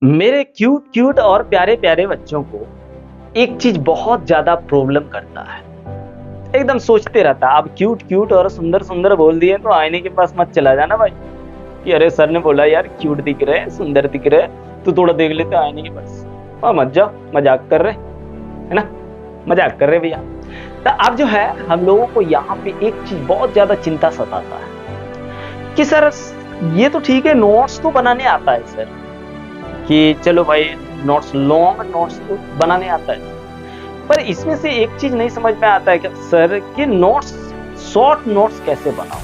मेरे cute cute और प्यारे प्यारे बच्चों को एक चीज बहुत ज्यादा प्रॉब्लम करता है। एकदम सोचते रहता है, अब क्यूट क्यूट और सुंदर सुंदर बोल दिए तो आईने के पास मत चला जाना भाई कि अरे सर ने बोला यार क्यूट दिख रहे हैं, सुंदर दिख रहे हैं, तो थोड़ा देख लेते आईने के पास। और मत जाओ, मजाक कर रहे है ना, मजाक कर रहे भैया। तो अब जो है हम लोगों को यहाँ पे एक चीज बहुत ज्यादा चिंता सताता है कि सर ये तो ठीक है, नोट्स तो बनाने आता है सर, कि चलो भाई नोट्स, लॉन्ग नोट्स तो बनाने आता है, पर इसमें से एक चीज नहीं समझ में आता है कि सर कि नोट्स, शॉर्ट नोट्स कैसे बनाओ।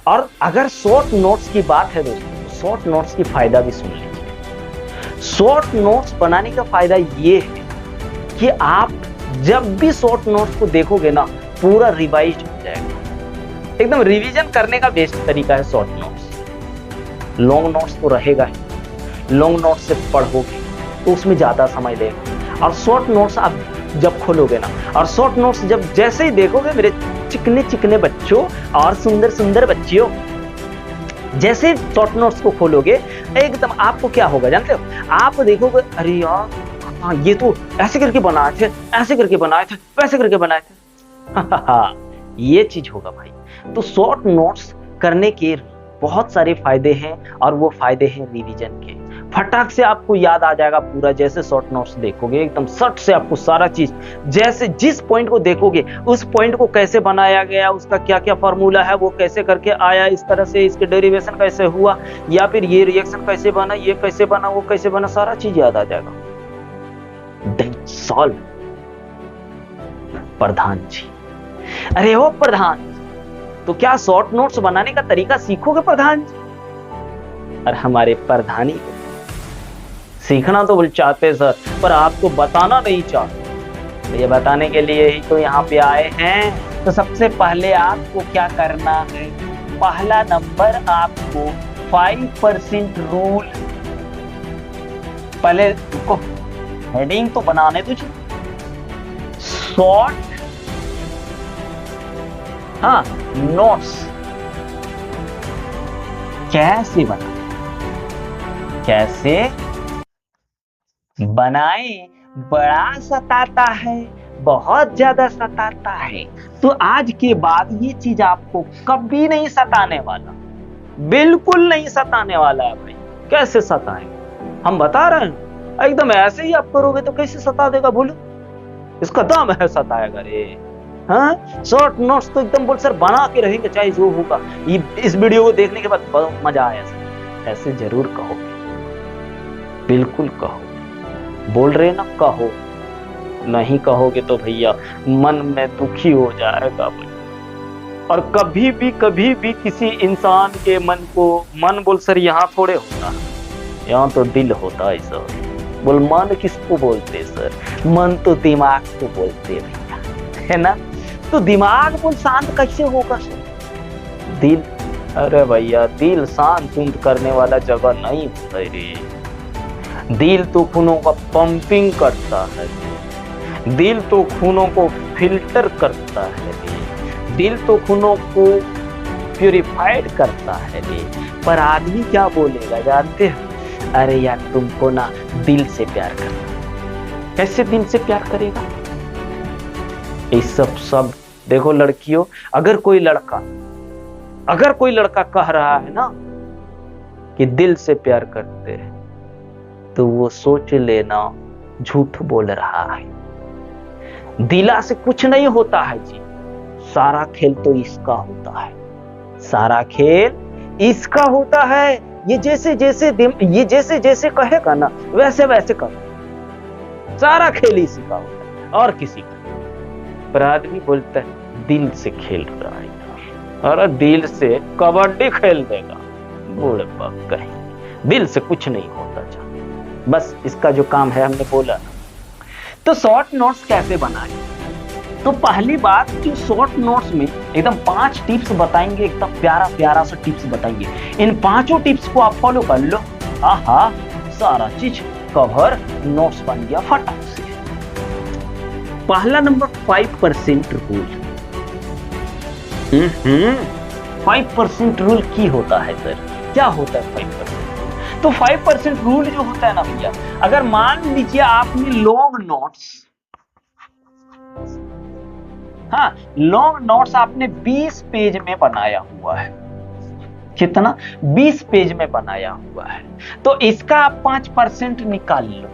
और अगर शॉर्ट नोट्स की बात है दोस्तों, तो शॉर्ट नोट्स की फायदा भी सुन लीजिए। शॉर्ट नोट्स बनाने का फायदा ये है कि आप जब भी शॉर्ट नोट्स को देखोगे ना, पूरा रिवाइज हो जाएगा। एकदम रिवीजन करने का बेस्ट तरीका है शॉर्ट नोट्स। लॉन्ग नोट्स तो रहेगा ही, लॉन्ग नोट्स से पढ़ोगे तो उसमें ज्यादा समय लगेगा, और शॉर्ट नोट्स आप जब खोलोगे ना, और शॉर्ट नोट्स जब जैसे ही देखोगे मेरे चिकने चिकने बच्चों और सुंदर सुंदर बच्चियों, जैसे शॉर्ट नोट्स को खोलोगे एकदम आपको क्या होगा जानते हो, आप देखोगे अरे यार हाँ ये तो ऐसे करके बनाए थे, ऐसे करके बनाए थे, वैसे करके बनाए थे। ये चीज होगा भाई। तो शॉर्ट नोट्स करने के बहुत सारे फायदे हैं, और वो फायदे हैं रिवीजन के। फटाक से आपको याद आ जाएगा पूरा, जैसे शॉर्ट नोट्स देखोगे एकदम सट से आपको सारा चीज, जैसे जिस पॉइंट को देखोगे उस पॉइंट को कैसे बनाया गया, उसका क्या क्या फॉर्मूला है, वो कैसे करके आया, इस तरह से इसके डेरिवेशन कैसे हुआ, या फिर ये रिएक्शन कैसे बना, ये कैसे बना, वो कैसे बना, सारा चीज याद आ जाएगा। सॉल्व। प्रधान जी, अरे ओ प्रधान, तो क्या शॉर्ट नोट्स बनाने का तरीका सीखोगे प्रधान जी? और हमारे प्रधानी को सीखना तो चाहते सर, पर आपको बताना नहीं चाहते। तो ये बताने के लिए ही तो यहाँ पे आए हैं। तो सबसे पहले आपको क्या करना है, पहला नंबर आपको 5% रूल, पहले को हेडिंग तो बनाने तुझे, शॉर्ट हाँ नोट्स कैसे बनाए, बड़ा सताता है, बहुत ज्यादा सताता है। तो आज के बाद ये चीज आपको कभी नहीं सताने वाला, बिल्कुल नहीं सताने वाला है भाई। कैसे सताएंगे हम बता रहे हैं, एकदम ऐसे ही आप करोगे तो कैसे सता देगा बोलो, इसका दम है सताएगा रे। हाँ शॉर्ट नोट्स तो एकदम बोल सर बना के रहेंगे चाहे जो होगा। इस वीडियो को देखने के बाद बहुत मजा आया सर, ऐसे जरूर कहोगे, बिल्कुल कहो, बोल रहे ना कहो, नहीं कहोगे तो भैया मन में दुखी हो जाएगा भाई। और कभी भी किसी इंसान के मन को, मन बोल सर यहाँ थोड़े होता है, यहाँ तो दिल होता है सर। बोल मन किसको बोलते सर, मन तो दिमाग को बोलते भैया, है ना। तो दिमाग बोल शांत कैसे होगा सर, दिल, अरे भैया दिल शांत करने वाला जगह नहीं होता रे। दिल तो खूनों का पंपिंग करता है, दिल तो खूनों को फिल्टर करता है, दिल तो खूनों को प्यूरिफाइड करता है रे। पर आदमी क्या बोलेगा जानते हो, अरे यार तुमको ना दिल से प्यार करना। कैसे दिल से प्यार करेगा, ये सब देखो लड़कियों, अगर कोई लड़का कह रहा है ना कि दिल से प्यार करते हैं, तो वो सोच लेना झूठ बोल रहा है। दिला से कुछ नहीं होता है जी, सारा खेल तो इसका होता है, सारा खेल इसका होता है। ये जैसे जैसे कहेगा ना वैसे वैसे करो, सारा खेल इसी का होता है और किसी का। पर आदमी बोलता है दिल से खेल रहा है, और दिल से कबड्डी खेल देगा, बूढ़े बाप कहीं, दिल से कुछ नहीं होता जा। बस इसका जो काम है हमने बोला ना। तो शॉर्ट नोट्स कैसे बनाए, तो पहली बात जो शॉर्ट नोट्स में एकदम 5 टिप्स बताएंगे, एकदम प्यारा सा टिप्स बताएंगे। इन 5 टिप्स को आप फॉलो कर लो, आहा सारा चीज कवर, नोट्स बन गया फटाक से। पहला नंबर 5% रूल। 5% रूल की होता है सर, क्या होता है 5%? तो 5% रूल जो होता है ना भैया, अगर मान लीजिए आपने लॉन्ग नोट्स, हाँ लॉन्ग नोट्स आपने 20 पेज में बनाया हुआ है, कितना 20 पेज में बनाया हुआ है, तो इसका आप 5% निकाल लो।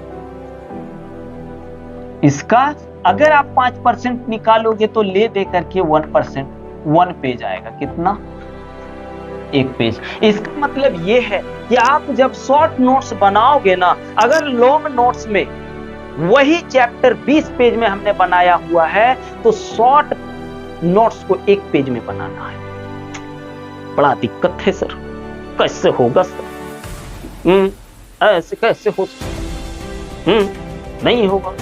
इसका अगर आप 5% निकालोगे तो ले दे करके 1%, 1 पेज आएगा, कितना 1 पेज। इसका मतलब ये है कि आप जब शॉर्ट नोट्स बनाओगे ना, अगर लॉन्ग नोट्स में वही चैप्टर 20 पेज में हमने बनाया हुआ है, तो शॉर्ट नोट्स को 1 पेज में बनाना है। बड़ा दिक्कत है सर, कैसे होगा सर? ऐसे कैसे हो? नहीं होगा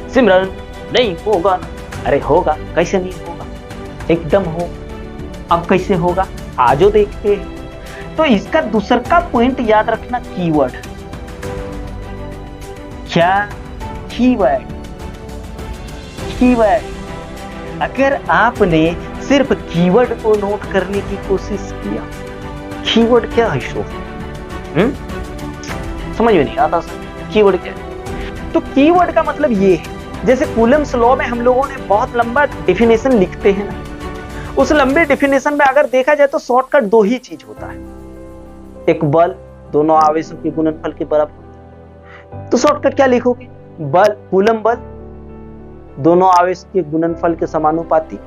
सिमरन, नहीं होगा। अरे होगा, कैसे नहीं होगा, एकदम हो। अब कैसे होगा, आजो देखते हैं। तो इसका दूसरा पॉइंट याद रखना, कीवर्ड। क्या कीवर्ड? कीवर्ड, अगर आपने सिर्फ कीवर्ड को नोट करने की कोशिश किया, कीवर्ड क्या है शो, समझ में नहीं आता सर कीवर्ड क्या है। तो कीवर्ड का मतलब ये है, जैसे कूलम्स लॉ में हम लोगों ने बहुत लंबा डेफिनेशन लिखते हैं ना, उस लंबे डेफिनेशन में अगर देखा जाए तो शॉर्टकट 2 ही चीज होता है, एक बल दोनों आवेशों के गुणनफल के बराबर। तो शॉर्टकट क्या लिखोगे, बल कूलम बल दोनों आवेश के गुणनफल के समानुपाती,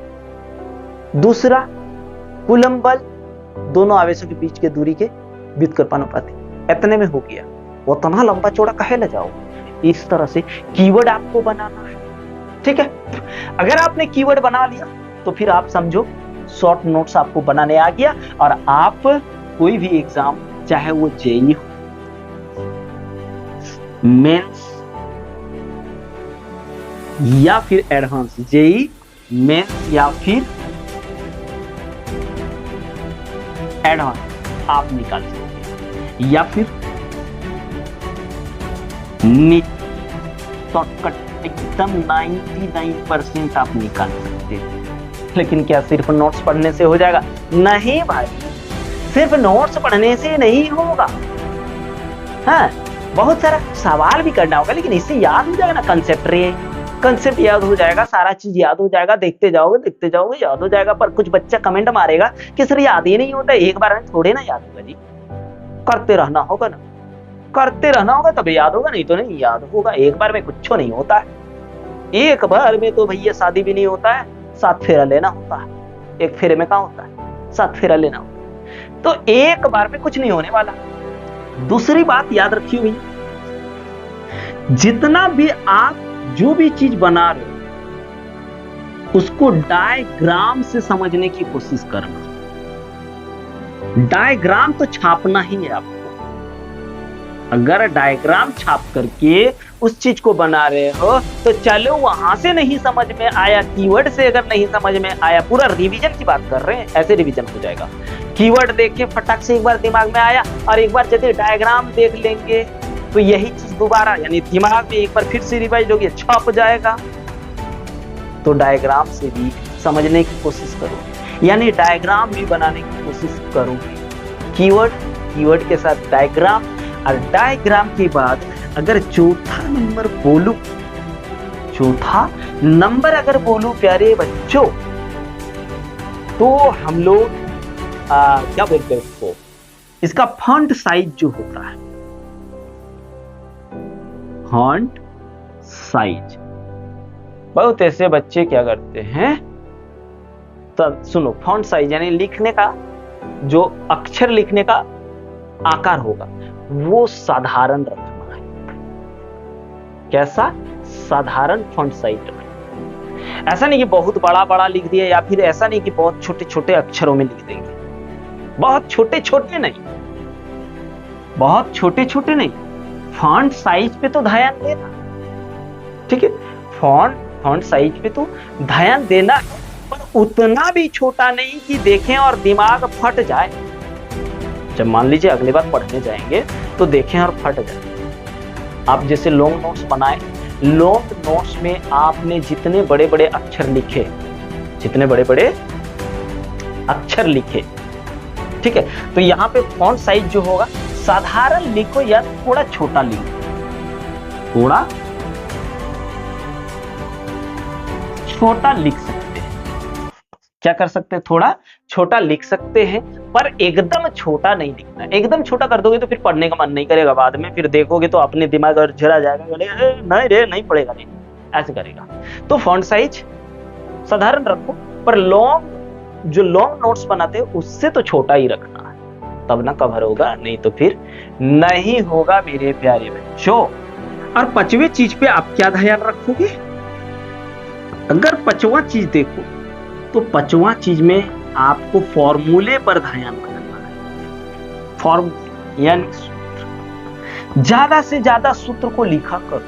दूसरा कूलम बल दोनों आवेशों के बीच के दूरी के व्युत्क्रमानुपाती। इतने में हो गया, उतना लंबा चौड़ा काहे ले जाओ। इस तरह से कीवर्ड आपको बनाना है, ठीक है। अगर आपने कीवर्ड बना लिया तो फिर आप समझो शॉर्ट नोट्स आपको बनाने आ गया, और आप कोई भी एग्जाम, चाहे वो जेईई हो, मेंस या फिर एडवांस, जेईई मेंस या फिर एडवांस, आप निकाल सकते, या फिर नीट शॉर्टकट एकदम 99% आप निकाल सकते हैं। लेकिन क्या सिर्फ नोट्स पढ़ने से हो जाएगा? नहीं भाई, सिर्फ नोट्स पढ़ने से नहीं होगा। हाँ, बहुत सारा सवाल भी करना होगा, लेकिन इससे याद हो जाएगा ना, कंसेप्ट याद हो जाएगा, सारा चीज याद हो जाएगा, देखते जाओगे याद हो जाएगा। पर कुछ बच्चा कमेंट मारेगा कि सर याद ही नहीं होता, एक बार में थोड़े ना याद होगा जी, करते रहना होगा ना, करते रहना होगा तब याद होगा, नहीं तो नहीं याद होगा। एक बार में कुछ नहीं होता है, एक बार में तो भैया शादी भी नहीं होता है, 7 फेरा लेना होता है। एक फेरे में कहाँ होता है, 7 फेरा लेना होता है। तो एक बार में कुछ नहीं होने वाला। दूसरी बात याद रखिए भैया, जितना भी आप जो भी चीज बना रहे हो उसको डायग्राम से समझने की कोशिश करना। डायग्राम तो छापना ही है आपको। अगर डायग्राम छाप करके उस चीज को बना रहे हो तो चलो वहां से नहीं समझ में आया, कीवर्ड से अगर नहीं समझ में आया, पूरा रिवीजन की बात कर रहे हैं, ऐसे रिवीजन हो जाएगा। कीवर्ड देख के फटाक से एक बार दिमाग में आया, और एक बार यदि डायग्राम देख लेंगे तो यही चीज दोबारा यानी दिमाग में एक बार फिर से रिवाइज होगी, छप जाएगा। तो डायग्राम से भी समझने की कोशिश करो, यानी डायग्राम भी बनाने की कोशिश करो। कीवर्ड के साथ डायग्राम, और डायग्राम के बाद अगर चौथा नंबर अगर बोलूं प्यारे बच्चों, तो हम लोग क्या बोलते हैं उसको, इसका फॉन्ट साइज जो होता है, फॉन्ट साइज। बहुत ऐसे बच्चे क्या करते हैं, तब सुनो, फॉन्ट साइज यानी लिखने का जो अक्षर लिखने का आकार होगा वो साधारण रखना है। कैसा? साधारण फॉन्ट साइज रखना। ऐसा नहीं कि बहुत बड़ा बड़ा लिख दिया, या फिर ऐसा नहीं कि बहुत छोटे छोटे अक्षरों में लिख देंगे। बहुत छोटे छोटे नहीं, फॉन्ट साइज पे तो ध्यान देना, ठीक है। फॉन्ट साइज पे तो ध्यान देना, पर उतना भी छोटा नहीं कि देखें और दिमाग फट जाए। जब मान लीजिए अगली बार पढ़ने जाएंगे तो देखें और फट जाए। आप जैसे लॉन्ग नोट्स बनाए, लॉन्ग नोट्स में आपने जितने बड़े बड़े अक्षर लिखे, ठीक है, तो यहाँ पे फॉन्ट साइज जो होगा साधारण लिखो या थोड़ा छोटा लिखो, थोड़ा छोटा लिख सकते हैं। क्या कर सकते हैं? थोड़ा छोटा लिख सकते हैं, पर एकदम छोटा नहीं लिखना। एकदम छोटा कर दोगे तो फिर पढ़ने का मन नहीं करेगा, बाद में फिर देखोगे तो अपने दिमाग और झरा जाएगा, नहीं रे नहीं पड़ेगा, नहीं ऐसे करेगा। तो फॉन्ट साइज साधारण रखो, पर जो लॉन्ग नोट्स बनाते हैं उससे तो छोटा ही रखना है, तब ना कवर होगा, नहीं तो फिर नहीं होगा मेरे प्यारे बच्चों। और पांचवें चीज पे आप क्या ध्यान रखोगे? अगर पांचवा चीज देखो तो पांचवा चीज में आपको फॉर्मूले पर ध्यान रखना है। फॉर्म यानी ज्यादा से ज्यादा सूत्र को लिखा करो।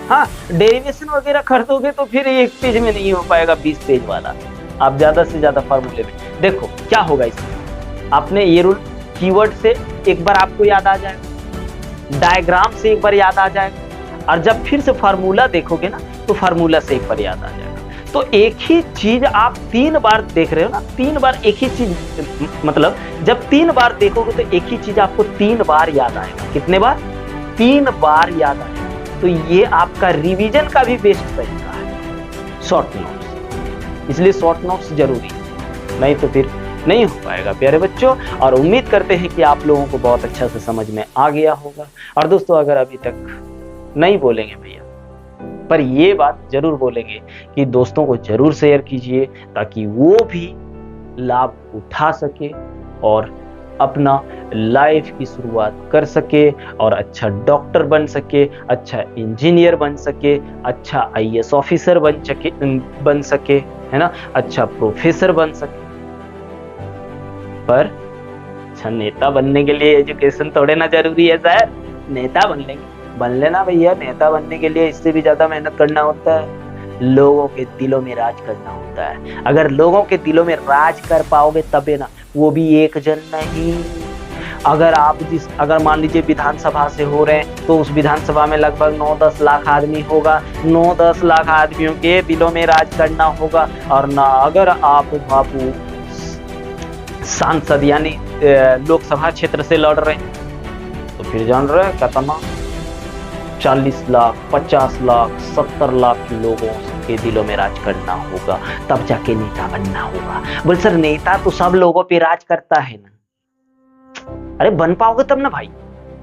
हाँ, डेरिवेशन वगैरह कर दोगे तो फिर एक पेज में नहीं हो पाएगा, 20 पेज वाला। आप ज्यादा से ज्यादा फॉर्मूले में देखो क्या होगा। इसमें आपने ये रूल कीवर्ड से एक बार आपको याद आ जाएगा, डायग्राम से एक बार याद आ जाएगा, और जब फिर से फार्मूला देखोगे ना तो फार्मूला से एक बार याद आ जाएगा। तो एक ही चीज आप 3 बार देख रहे हो ना, 3 बार एक ही चीज, मतलब जब 3 बार देखोगे तो एक ही चीज आपको 3 बार याद आएगा। कितने बार? 3 बार याद आएगा। तो ये आपका रिवीजन का भी बेस्ट तरीका है, शॉर्ट नोट्स। इसलिए शॉर्ट नोट्स जरूरी है, नहीं तो फिर नहीं हो पाएगा प्यारे बच्चों। और उम्मीद करते हैं कि आप लोगों को बहुत अच्छा से समझ में आ गया होगा। और दोस्तों, अगर अभी तक नहीं बोलेंगे भैया, पर ये बात जरूर बोलेंगे कि दोस्तों को जरूर शेयर कीजिए, ताकि वो भी लाभ उठा सके और अपना लाइफ की शुरुआत कर सके, और अच्छा डॉक्टर बन सके, अच्छा इंजीनियर बन सके, अच्छा आईएएस ऑफिसर बन सके, है ना, अच्छा प्रोफेसर बन सके। पर अच्छा नेता बनने के लिए एजुकेशन थोड़े ना जरूरी है सर। नेता बन लेना भैया। नेता बनने के लिए इससे भी ज्यादा मेहनत करना होता है, लोगों के दिलों में राज करना होता है। अगर लोगों के दिलों में राज कर पाओगे तबे ना, वो भी एक जन नहीं। अगर मान लीजिए विधानसभा से हो रहे हैं तो उस विधानसभा में लगभग 9-10 लाख आदमी होगा, 9-10 लाख आदमियों के दिलों में राज करना होगा। और ना अगर आप बाबू सांसद यानी लोकसभा क्षेत्र से लड़ रहे हैं तो फिर जान रहे हैं कितना 40 लाख, 50 लाख, 70 लाख लोगों के दिलों में राज करना होगा, तब जाके नेता बनना होगा। बोल सर नेता तो सब लोगों पे राज करता है ना। अरे बन पाओगे तब ना भाई।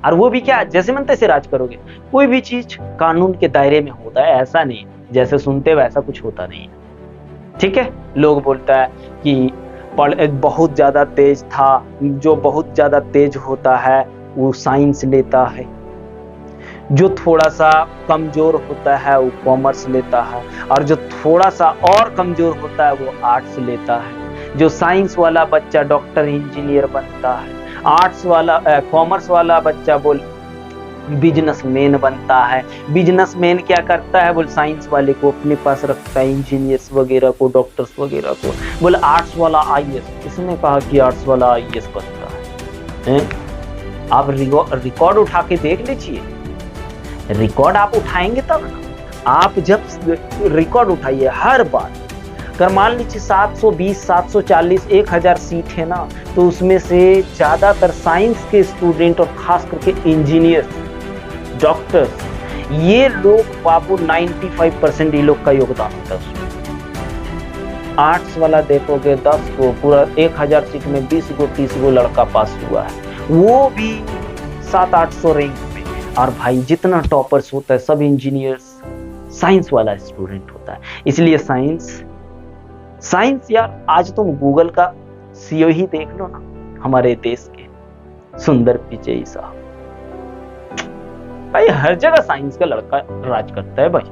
और वो भी क्या जैसे मन तैसे राज करोगे? कोई भी चीज कानून के दायरे में होता है, ऐसा नहीं जैसे सुनते वैसा कुछ होता नहीं है। ठीक है, लोग बोलता है कि बहुत ज्यादा तेज था, जो बहुत ज्यादा तेज होता है वो साइंस लेता है, जो थोड़ा सा कमजोर होता है वो कॉमर्स लेता है, और जो थोड़ा सा और कमजोर होता है वो आर्ट्स लेता है। जो साइंस वाला बच्चा डॉक्टर इंजीनियर बनता है, आर्ट्स वाला कॉमर्स वाला बच्चा बोल बिजनेसमैन बनता है। बिजनेसमैन क्या करता है? बोल साइंस वाले को अपने पास रखता है, इंजीनियर्स वगैरह को, डॉक्टर्स वगैरह को। बोल आर्ट्स वाला आईएएस, इसने कहा कि आर्ट्स वाला आईएएस बनता है। आप रिकॉर्ड उठा के देख लीजिए, रिकॉर्ड आप उठाएंगे तब ना। आप जब रिकॉर्ड उठाइए हर बार, अगर मान लीजिए 720, 740, 1000 सीट है ना, तो उसमें से ज्यादातर साइंस के स्टूडेंट और खास करके इंजीनियर्स, डॉक्टर्स, ये लोग बाबू 95% ये लोग का योगदान होता है उसमें। आर्ट्स वाला देखोगे 10 को, पूरा 1000 सीट में 20 को 30 को लड़का पास हुआ है, वो भी 700-800 रैंक में। और भाई जितना टॉपर्स होता है सब इंजीनियर्स, साइंस वाला स्टूडेंट होता है। इसलिए साइंस यार, आज तुम गूगल का सीईओ ही देख लो ना, हमारे देश के सुंदर पिचई साहब, भाई हर जगह साइंस का लड़का राज करता है भाई,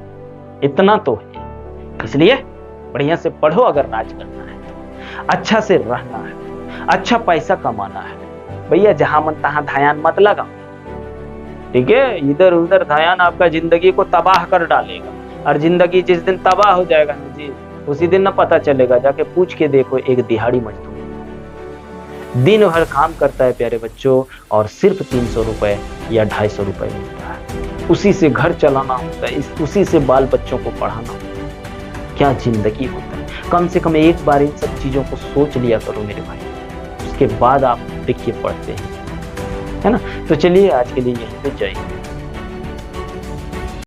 इतना तो है। इसलिए बढ़िया से पढ़ो, अगर राज करना है तो अच्छा से रहना है, अच्छा पैसा कमाना है भैया। जहां मन तहां ध्यान मत लगाओ, ठीक है? इधर उधर ध्यान आपका जिंदगी को तबाह कर डालेगा, और जिंदगी जिस दिन तबाह हो जाएगा ना जी, उसी दिन ना पता चलेगा। जाके पूछ के देखो, एक दिहाड़ी मजदूर दिन भर काम करता है प्यारे बच्चों, और सिर्फ 300 रुपए या 250 रुपए मिलता है। उसी से घर चलाना होता है, उसी से बाल बच्चों को पढ़ाना होता है। क्या जिंदगी होता है? कम से कम एक बार इन सब चीजों को सोच लिया करो मेरे भाई, उसके बाद आप देखिए पढ़ते हैं है ना। तो चलिए आज के लिए यहीं पे जय हिंद।